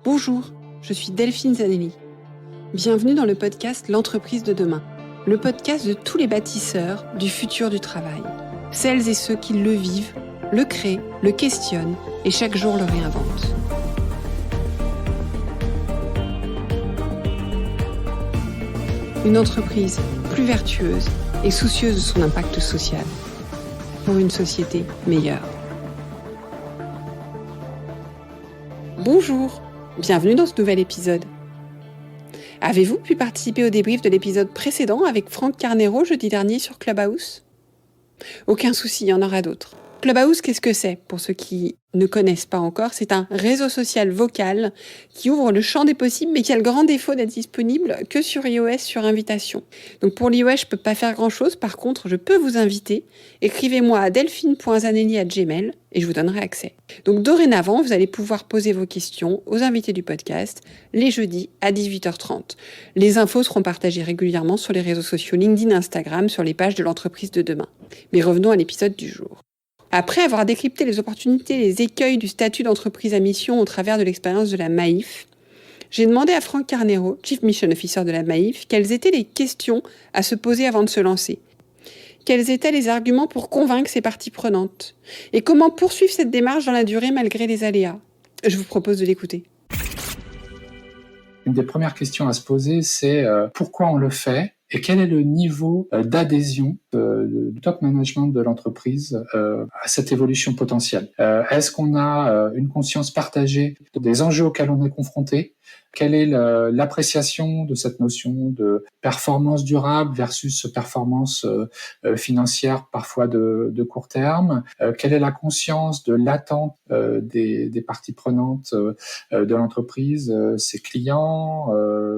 Bonjour, je suis Delphine Zanelli. Bienvenue dans le podcast L'entreprise de demain, le podcast de tous les bâtisseurs du futur du travail. Celles et ceux qui le vivent, le créent, le questionnent et chaque jour le réinventent. Une entreprise plus vertueuse et soucieuse de son impact social pour une société meilleure. Bonjour, bienvenue dans ce nouvel épisode. Avez-vous pu participer au débrief de l'épisode précédent avec Franck Carnero jeudi dernier sur Clubhouse ? Aucun souci, il y en aura d'autres. Clubhouse, qu'est-ce que c'est ? Pour ceux qui ne connaissent pas encore, c'est un réseau social vocal qui ouvre le champ des possibles, mais qui a le grand défaut d'être disponible que sur iOS sur invitation. Donc pour l'iOS, je ne peux pas faire grand-chose. Par contre, je peux vous inviter. Écrivez-moi à delphine.zanelli@gmail et je vous donnerai accès. Donc dorénavant, vous allez pouvoir poser vos questions aux invités du podcast les jeudis à 18h30. Les infos seront partagées régulièrement sur les réseaux sociaux LinkedIn, Instagram, sur les pages de l'entreprise de demain. Mais revenons à l'épisode du jour. Après avoir décrypté les opportunités et les écueils du statut d'entreprise à mission au travers de l'expérience de la Maïf, j'ai demandé à Franck Carnero, Chief Mission Officer de la Maïf, quelles étaient les questions à se poser avant de se lancer. Quels étaient les arguments pour convaincre ces parties prenantes ? Et comment poursuivre cette démarche dans la durée malgré les aléas ? Je vous propose de l'écouter. Une des premières questions à se poser, c'est pourquoi on le fait et quel est le niveau d'adhésion du top management de l'entreprise à cette évolution potentielle. Est-ce qu'on a une conscience partagée des enjeux auxquels on est confronté ? Quelle est l'appréciation de cette notion de performance durable versus performance financière parfois de court terme ? Quelle est la conscience de l'attente des parties prenantes de l'entreprise, ses clients,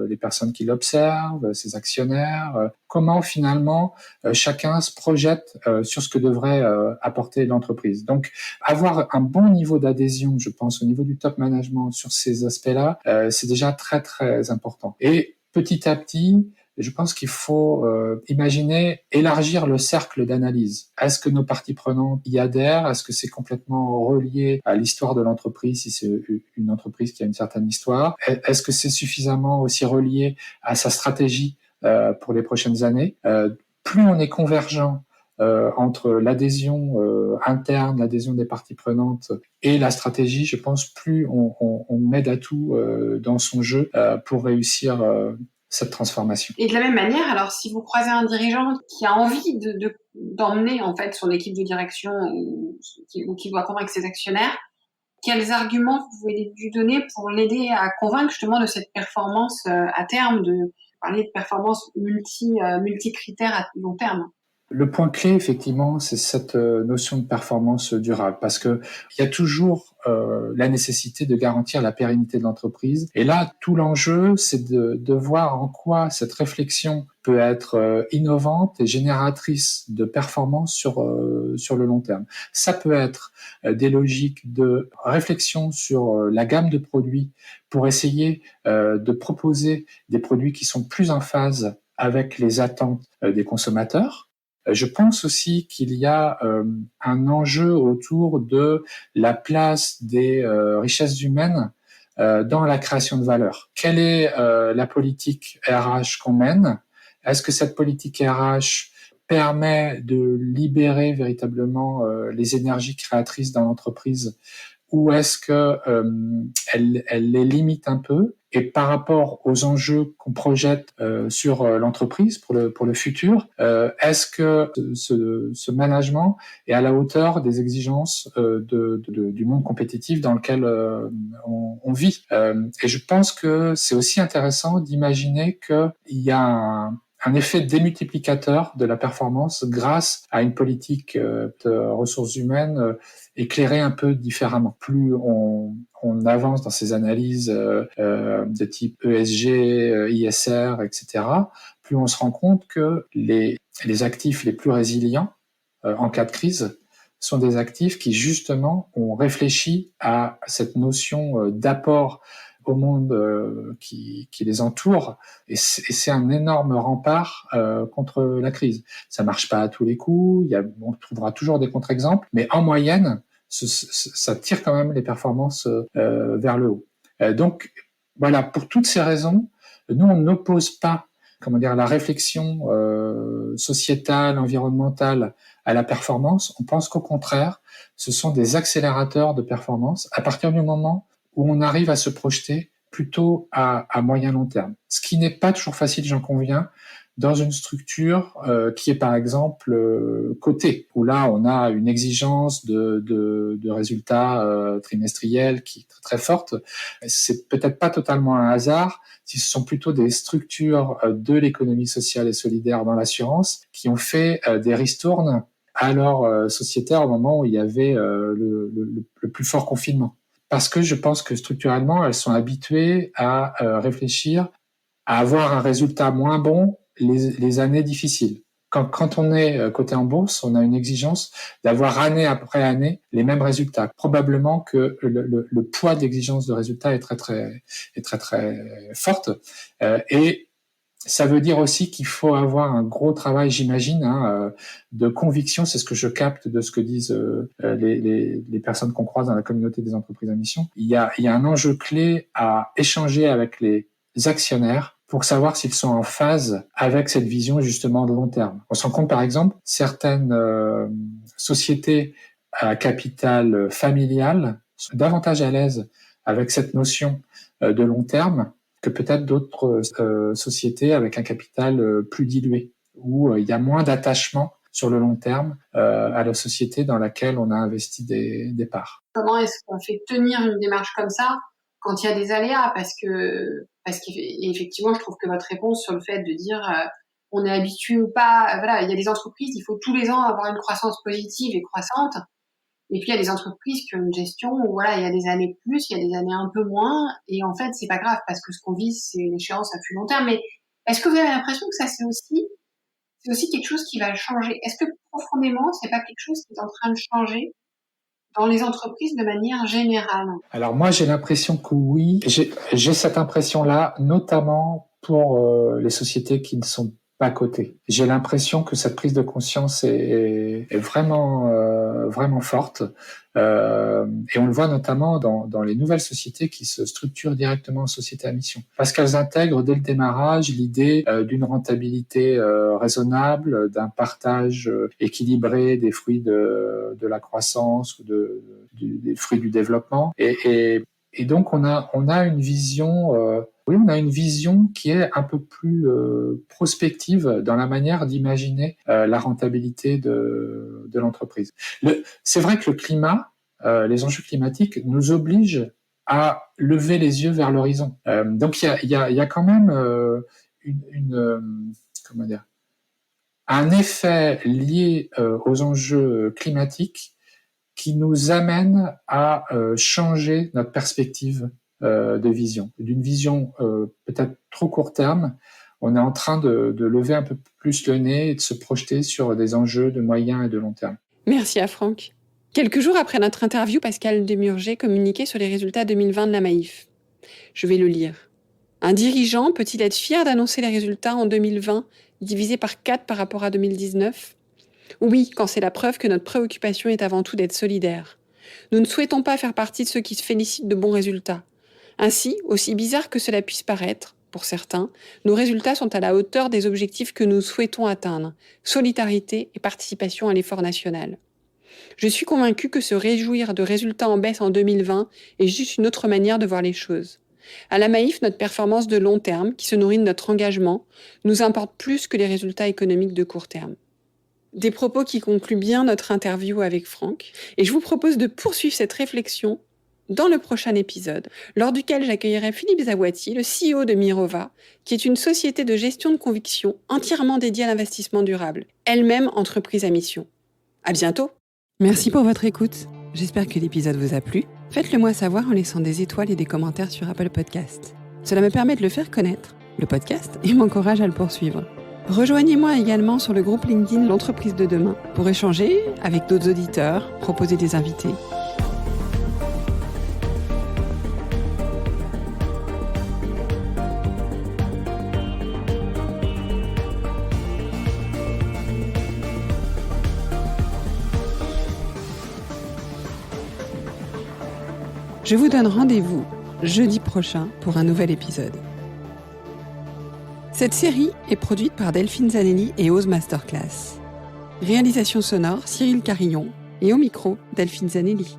les personnes qui l'observent, ses actionnaires ? Comment finalement chacun se projette sur ce que devrait apporter l'entreprise. Donc avoir un bon niveau d'adhésion, je pense, au niveau du top management sur ces aspects-là, c'est déjà très très important. Et petit à petit, je pense qu'il faut imaginer élargir le cercle d'analyse. Est-ce que nos parties prenantes y adhèrent ? Est-ce que c'est complètement relié à l'histoire de l'entreprise, si c'est une entreprise qui a une certaine histoire ? Est-ce que c'est suffisamment aussi relié à sa stratégie pour les prochaines années ? Plus on est convergent entre l'adhésion interne, l'adhésion des parties prenantes et la stratégie, je pense, plus on met d'atouts dans son jeu pour réussir cette transformation. Et de la même manière, alors si vous croisez un dirigeant qui a envie d'emmener en fait son équipe de direction ou qui doit convaincre ses actionnaires, quels arguments vous pouvez lui donner pour l'aider à convaincre justement de cette performance à terme, de parler de performance multi-critères à long terme ? Le point clé, effectivement, c'est cette notion de performance durable, parce que il y a toujours la nécessité de garantir la pérennité de l'entreprise. Et là, tout l'enjeu, c'est de voir en quoi cette réflexion peut être innovante et génératrice de performance sur le long terme. Ça peut être des logiques de réflexion sur la gamme de produits pour essayer de proposer des produits qui sont plus en phase avec les attentes des consommateurs. Je pense aussi qu'il y a un enjeu autour de la place des richesses humaines dans la création de valeur. Quelle est la politique RH qu'on mène ? Est-ce que cette politique RH permet de libérer véritablement les énergies créatrices dans l'entreprise, ou est-ce que elle les limite un peu ? Et par rapport aux enjeux qu'on projette sur l'entreprise pour le futur, est-ce que ce management est à la hauteur des exigences du monde compétitif dans lequel on vit ? Et je pense que c'est aussi intéressant d'imaginer qu'il y a un effet démultiplicateur de la performance grâce à une politique de ressources humaines éclairée un peu différemment. Plus on avance dans ces analyses de type ESG, ISR, etc., plus on se rend compte que les actifs les plus résilients en cas de crise sont des actifs qui, justement, ont réfléchi à cette notion d'apport au monde qui les entoure, et c'est un énorme rempart contre la crise. Ça marche pas à tous les coups, on trouvera toujours des contre-exemples, mais en moyenne, ça tire quand même les performances vers le haut. Donc, voilà, pour toutes ces raisons, nous, on n'oppose pas la réflexion sociétale, environnementale à la performance. On pense qu'au contraire, ce sont des accélérateurs de performance à partir du moment où on arrive à se projeter plutôt à moyen long terme. Ce qui n'est pas toujours facile, j'en conviens, dans une structure qui est par exemple cotée, où là on a une exigence de résultats trimestriels qui est très forte. C'est peut-être pas totalement un hasard si ce sont plutôt des structures de l'économie sociale et solidaire dans l'assurance qui ont fait des ristournes à leurs sociétaires au moment où il y avait le plus fort confinement. Parce que je pense que structurellement, elles sont habituées à réfléchir à avoir un résultat moins bon les années difficiles. Quand on est coté en bourse, on a une exigence d'avoir année après année les mêmes résultats. Probablement que le poids de l'exigence de résultats est très forte. Et ça veut dire aussi qu'il faut avoir un gros travail, j'imagine, de conviction. C'est ce que je capte de ce que disent les personnes qu'on croise dans la communauté des entreprises à mission. Il y a un enjeu clé à échanger avec les actionnaires pour savoir s'ils sont en phase avec cette vision justement de long terme. On se rend compte par exemple, certaines sociétés à capital familial sont davantage à l'aise avec cette notion de long terme que peut-être d'autres sociétés avec un capital plus dilué, où il y a moins d'attachement sur le long terme à la société dans laquelle on a investi des parts. Comment est-ce qu'on fait tenir une démarche comme ça quand il y a des aléas? Parce qu'effectivement, je trouve que votre réponse sur le fait de dire on est habitué ou pas, voilà, il y a des entreprises, il faut tous les ans avoir une croissance positive et croissante. Et puis, il y a des entreprises qui ont une gestion où, voilà, il y a des années plus, il y a des années un peu moins. Et en fait, c'est pas grave parce que ce qu'on vise, c'est une échéance à plus long terme. Mais est-ce que vous avez l'impression que ça, c'est aussi quelque chose qui va changer? Est-ce que profondément, c'est pas quelque chose qui est en train de changer dans les entreprises de manière générale? Alors moi, j'ai l'impression que oui. J'ai cette impression-là, notamment pour les sociétés qui ne sont pas cotées. J'ai l'impression que cette prise de conscience est vraiment forte. Et on le voit notamment dans les nouvelles sociétés qui se structurent directement en société à mission. Parce qu'elles intègrent dès le démarrage l'idée d'une rentabilité raisonnable, d'un partage équilibré des fruits de la croissance ou des fruits du développement. Et donc on a une vision, on a une vision qui est un peu plus prospective dans la manière d'imaginer la rentabilité de l'entreprise. C'est vrai que le climat, les enjeux climatiques nous obligent à lever les yeux vers l'horizon. Donc il y a quand même un effet lié aux enjeux climatiques qui nous amène à changer notre perspective de vision. D'une vision peut-être trop court terme, on est en train de lever un peu plus le nez et de se projeter sur des enjeux de moyen et de long terme. Merci à Franck. Quelques jours après notre interview, Pascal Demurger communiquait sur les résultats 2020 de la Maïf. Je vais le lire. Un dirigeant peut-il être fier d'annoncer les résultats en 2020, divisés par 4 par rapport à 2019 ? Oui, quand c'est la preuve que notre préoccupation est avant tout d'être solidaire. Nous ne souhaitons pas faire partie de ceux qui se félicitent de bons résultats. Ainsi, aussi bizarre que cela puisse paraître, pour certains, nos résultats sont à la hauteur des objectifs que nous souhaitons atteindre, solidarité et participation à l'effort national. Je suis convaincue que se réjouir de résultats en baisse en 2020 est juste une autre manière de voir les choses. À la Maïf, notre performance de long terme, qui se nourrit de notre engagement, nous importe plus que les résultats économiques de court terme. Des propos qui concluent bien notre interview avec Franck. Et je vous propose de poursuivre cette réflexion dans le prochain épisode, lors duquel j'accueillerai Philippe Zawati, le CEO de Mirova, qui est une société de gestion de conviction entièrement dédiée à l'investissement durable, elle-même entreprise à mission. À bientôt. Merci pour votre écoute. J'espère que l'épisode vous a plu. Faites-le moi savoir en laissant des étoiles et des commentaires sur Apple Podcasts. Cela me permet de le faire connaître, le podcast, et m'encourage à le poursuivre. Rejoignez-moi également sur le groupe LinkedIn L'entreprise de demain pour échanger avec d'autres auditeurs, proposer des invités. Je vous donne rendez-vous jeudi prochain pour un nouvel épisode. Cette série est produite par Delphine Zanelli et Ose Masterclass. Réalisation sonore Cyril Carillon et au micro Delphine Zanelli.